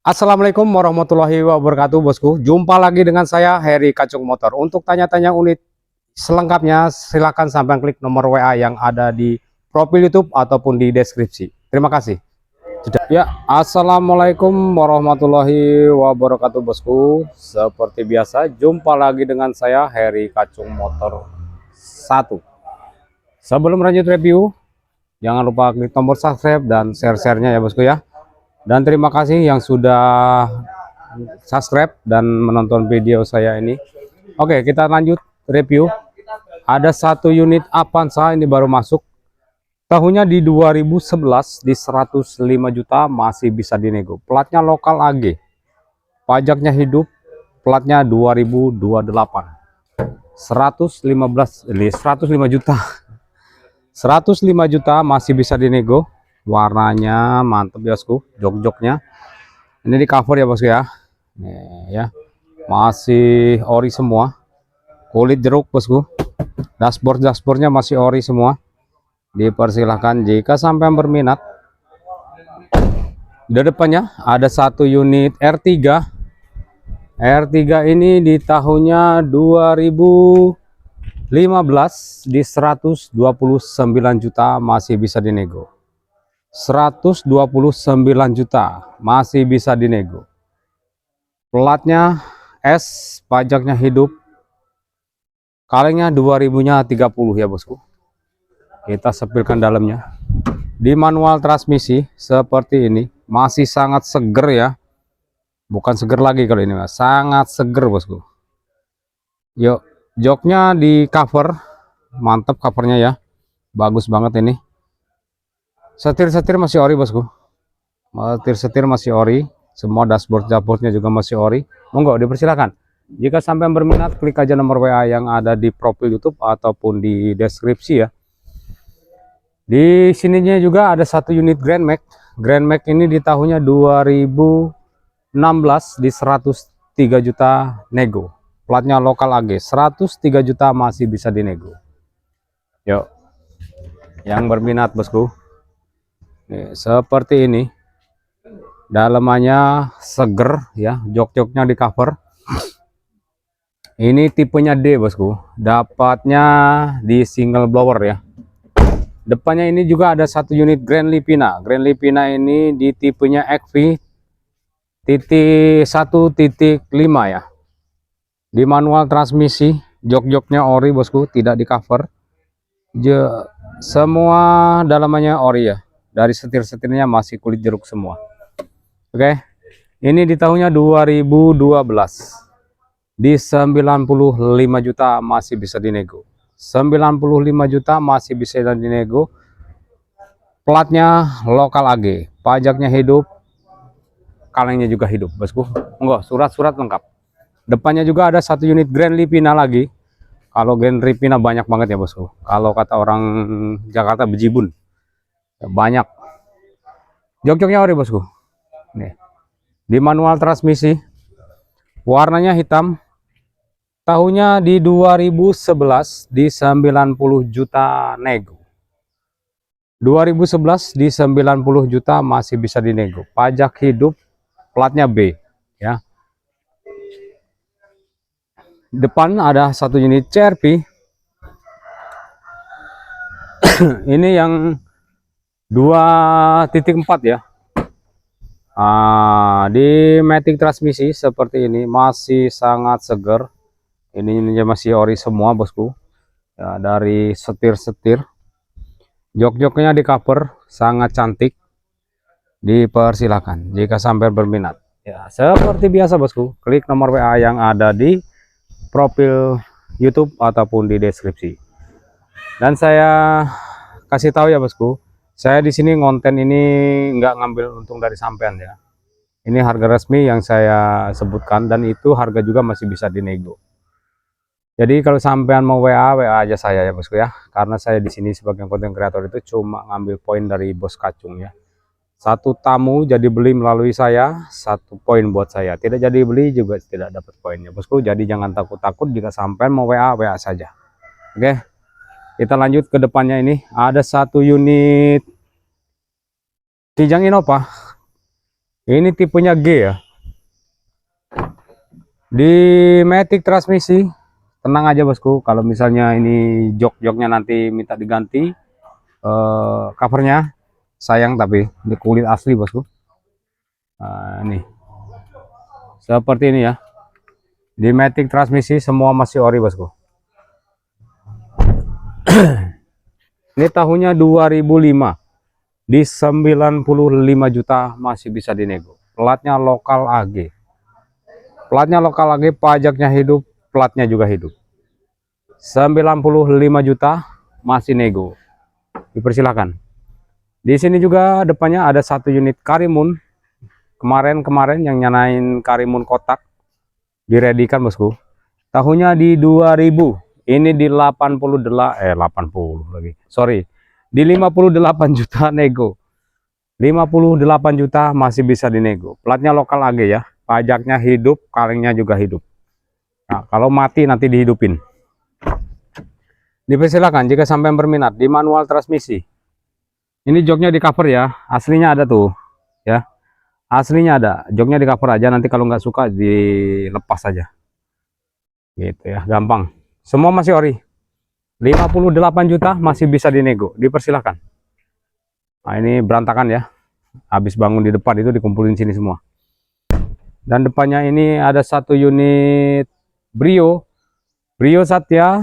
Assalamualaikum warahmatullahi wabarakatuh, bosku. Jumpa lagi dengan saya, Heri Kacung Motor. Untuk tanya-tanya unit selengkapnya, silakan sampai klik nomor WA yang ada di profil YouTube ataupun di deskripsi. Terima kasih. Ya, assalamualaikum warahmatullahi wabarakatuh, bosku. Seperti biasa, jumpa lagi dengan saya, Heri Kacung Motor 1. Sebelum lanjut review, jangan lupa klik tombol subscribe dan share-nya ya, bosku ya. Dan terima kasih yang sudah subscribe dan menonton video saya ini. Oke, kita lanjut review. Ada satu unit Avanza ini baru masuk. Tahunnya di 2011, di 105 juta, masih bisa dinego. Platnya lokal AG. Pajaknya hidup, platnya 2028. 105 juta. 105 juta masih bisa dinego. Warnanya mantap ya, bosku. Jok-joknya ini di cover ya, bosku ya. Nih, ya, masih ori semua, kulit jeruk, bosku. Dashboardnya masih ori semua. Dipersilahkan jika sampai berminat. Di depannya ada satu unit R3. R3 ini di tahunnya 2015, di 129 juta masih bisa dinego. 129 juta masih bisa dinego. Platnya S, pajaknya hidup. Kalengnya 2000-nya 30 ya, bosku. Kita sepilkan dalamnya. Di manual transmisi seperti ini, masih sangat seger ya. Bukan seger lagi kalau ini, Mas. Sangat seger, bosku. Yuk, joknya di cover. Mantap covernya ya. Bagus banget ini. Setir-setir masih ori, bosku. Setir-setir masih ori. Semua dashboardnya juga masih ori. Monggo dipersilakan. Jika sampai berminat, klik aja nomor WA yang ada di profil YouTube ataupun di deskripsi ya. Di sininya juga ada satu unit Grand Max. Grand Max ini di tahunnya 2016, di 103 juta nego. Platnya lokal AG. 103 juta masih bisa dinego. Yuk, yang berminat, bosku. Nih, seperti ini. Dalamannya seger ya, jok-joknya di cover. Ini tipenya D, bosku. Dapatnya di single blower ya. Depannya ini juga ada satu unit Grand Lipina. Grand Lipina ini di tipenya XV titik 1.5 ya. Di manual transmisi, jok-joknya ori, bosku, tidak di cover. Semua dalamannya ori ya. Dari setir-setirnya masih kulit jeruk semua. Oke. Ini di tahunnya 2012. Di 95 juta masih bisa dinego. 95 juta masih bisa dinego. Platnya lokal AG, pajaknya hidup, kalengnya juga hidup, bosku. Enggak, surat-surat lengkap. Depannya juga ada satu unit Grand Lipina lagi. Kalau Grand Lipina banyak banget ya, bosku. Kalau kata orang Jakarta bejibun, banyak. Jok-joknya ori, bosku. Nih, di manual transmisi, warnanya hitam. Tahunnya di 2011, di 90 juta nego. 2011 di 90 juta masih bisa dinego. Pajak hidup, platnya B ya. Depan ada satu unit CRV. Ini yang 2.4 ya. Di matic transmisi seperti ini, masih sangat seger. Ini masih ori semua, bosku ya. Dari setir-setir, jok-joknya di cover, sangat cantik. Dipersilakan jika sampai berminat ya. Seperti biasa, bosku, klik nomor WA yang ada di profil YouTube ataupun di deskripsi. Dan saya kasih tahu ya, bosku, saya di sini ngonten ini nggak ngambil untung dari sampean ya. Ini harga resmi yang saya sebutkan, dan itu harga juga masih bisa dinego. Jadi kalau sampean mau WA aja saya ya, bosku ya. Karena saya di sini sebagai konten kreator itu cuma ngambil poin dari Bos Kacung ya. Satu tamu jadi beli melalui saya, 1 poin buat saya. Tidak jadi beli juga tidak dapat poinnya, bosku. Jadi jangan takut-takut jika sampean mau WA saja. Oke, kita lanjut ke depannya. Ini ada satu unit Kijang Innova. Ini tipenya G ya. Di matic transmisi tenang aja bosku, kalau misalnya ini jok-joknya nanti minta diganti covernya, sayang, tapi ini kulit asli bosku. Nah, ini seperti ini ya. Di matic transmisi semua masih ori bosku. Ini tahunnya 2005, di 95 juta masih bisa dinego. Platnya lokal AG. Platnya lokal AG, pajaknya hidup, platnya juga hidup. 95 juta masih nego. Dipersilakan. Di sini juga depannya ada satu unit Karimun. Kemarin yang nyanain Karimun kotak diredikan bosku. Tahunnya di 2000. Ini di 80 lagi. Sorry. Di 58 juta nego. 58 juta masih bisa dinego. Platnya lokal AG ya. Pajaknya hidup, kalengnya juga hidup. Nah, kalau mati nanti dihidupin. Dipersilakan jika sampai berminat di manual transmisi. Ini joknya di cover ya. Aslinya ada tuh ya. Aslinya ada. Joknya di cover aja, nanti kalau nggak suka dilepas aja. Gitu ya, gampang. Semua masih ori. 58 juta masih bisa dinego, dipersilakan. Nah, ini berantakan ya. Habis bangun di depan itu dikumpulin sini semua. Dan depannya ini ada satu unit Brio. Brio Satya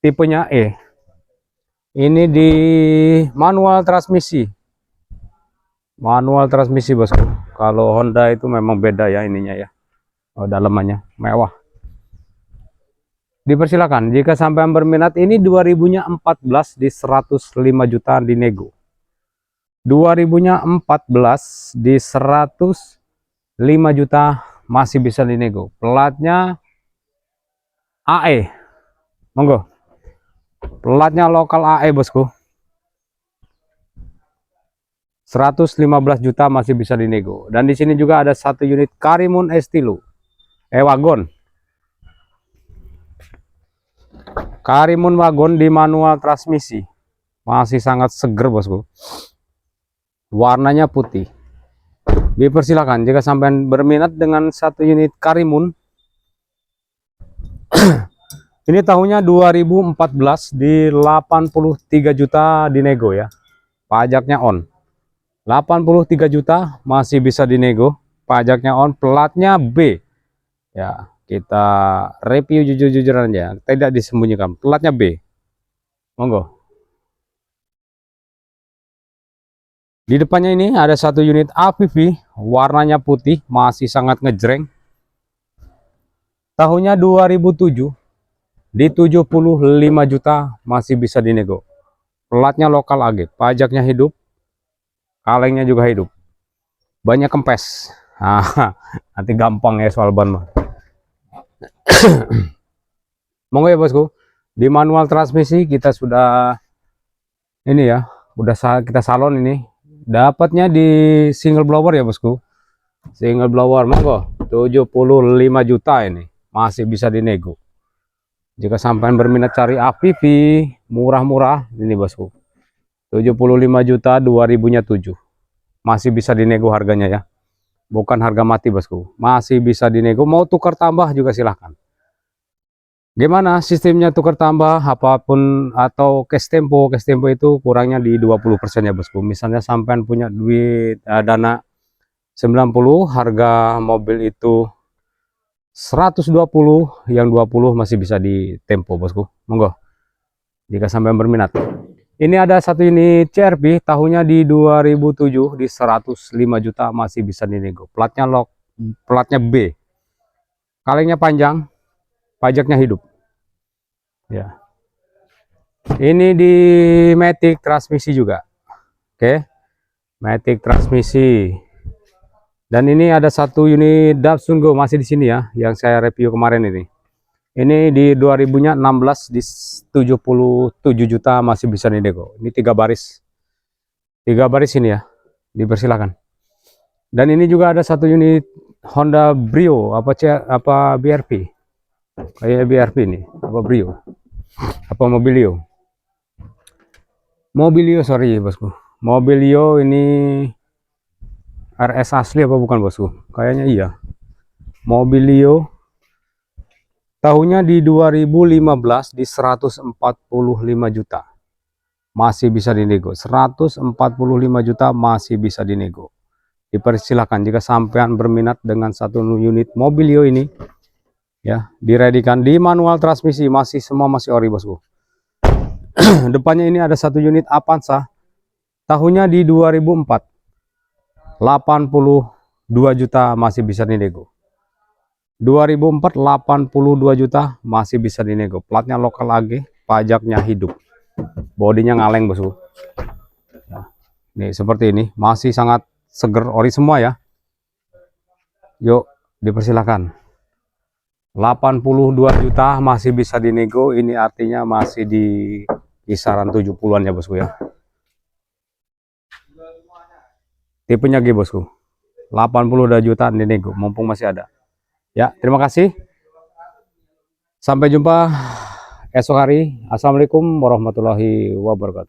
tipenya E. Ini di manual transmisi. Manual transmisi bosku. Kalau Honda itu memang beda ya ininya ya. Oh, dalamannya mewah. Dipersilakan jika sampai berminat. Ini 2000-nya 14 di 105 juta dinego. 2000-nya 14 di 105 juta masih bisa dinego. Platnya AE. Monggo. Platnya lokal AE bosku. 115 juta masih bisa dinego. Dan di sini juga ada satu unit Karimun Estilo. Wagon. Karimun wagon di manual transmisi. Masih sangat seger bosku. Warnanya putih. Dipersilakan jika sampai berminat dengan satu unit Karimun. Ini tahunnya 2014 di 83 juta dinego ya. Pajaknya on. 83 juta masih bisa dinego. Pajaknya on, platnya B. Ya, kita review jujur-jujuran aja, tidak disembunyikan. Platnya B. Monggo. Di depannya ini ada satu unit AVV, warnanya putih, masih sangat ngejreng. Tahunnya 2007, di 75 juta masih bisa dinego. Platnya lokal AG, pajaknya hidup, kalengnya juga hidup. Banyak kempes. Nanti gampang ya soal ban mah. Monggo ya bosku. Di manual transmisi kita sudah ini ya, udah kita salon ini. Dapatnya di single blower ya bosku. Single blower monggo 75 juta ini masih bisa dinego. Jika sampai berminat cari AVV murah-murah ini bosku. 75 juta 2000-nya 7. Masih bisa dinego harganya ya. Bukan harga mati bosku. Masih bisa dinego, mau tukar tambah juga silahkan. Gimana sistemnya tukar tambah apapun atau cash tempo? Cash tempo itu kurangnya di 20% ya bosku. Misalnya sampean punya duit dana 90, harga mobil itu 120, yang 20 masih bisa di tempo bosku. Monggo jika sampai berminat. Ini ada satu unit CRV tahunnya di 2007 di 105 juta masih bisa dinego. Platnya B. Kalengnya panjang, pajaknya hidup. Ya. Ini di matic transmisi juga. Oke. Matic transmisi. Dan ini ada satu unit Datsun Go masih di sini ya, yang saya review kemarin ini. Ini di 2000-nya 16 di 77 juta masih bisa dinego. Ini 3 baris. 3 baris ini ya. Dipersilakan. Dan ini juga ada satu unit Honda Brio apa BRV. Kayak BRV ini, apa Brio. Apa Mobilio. Mobilio, sorry bosku. Mobilio ini RS asli apa bukan bosku? Kayaknya iya. Mobilio. Tahunnya di 2015 di 145 juta. Masih bisa dinego. 145 juta masih bisa dinego. Dipersilahkan jika sampean berminat dengan satu unit Mobilio ini, ya, diredikan di manual transmisi, semua masih ori bosku. Depannya ini ada satu unit Avanza, tahunnya di 2004, 82 juta masih bisa dinego. 2004 82 juta masih bisa dinego. Platnya lokal lagi, pajaknya hidup, bodinya ngaleng bosku. Nah, nih seperti ini, masih sangat seger, ori semua ya. Yuk dipersilakan. 82 juta masih bisa dinego. Ini artinya masih di kisaran 70-an ya bosku ya. Tipenya G bosku. 82 juta dinego, mumpung masih ada. Ya, terima kasih. Sampai jumpa esok hari. Assalamualaikum warahmatullahi wabarakatuh.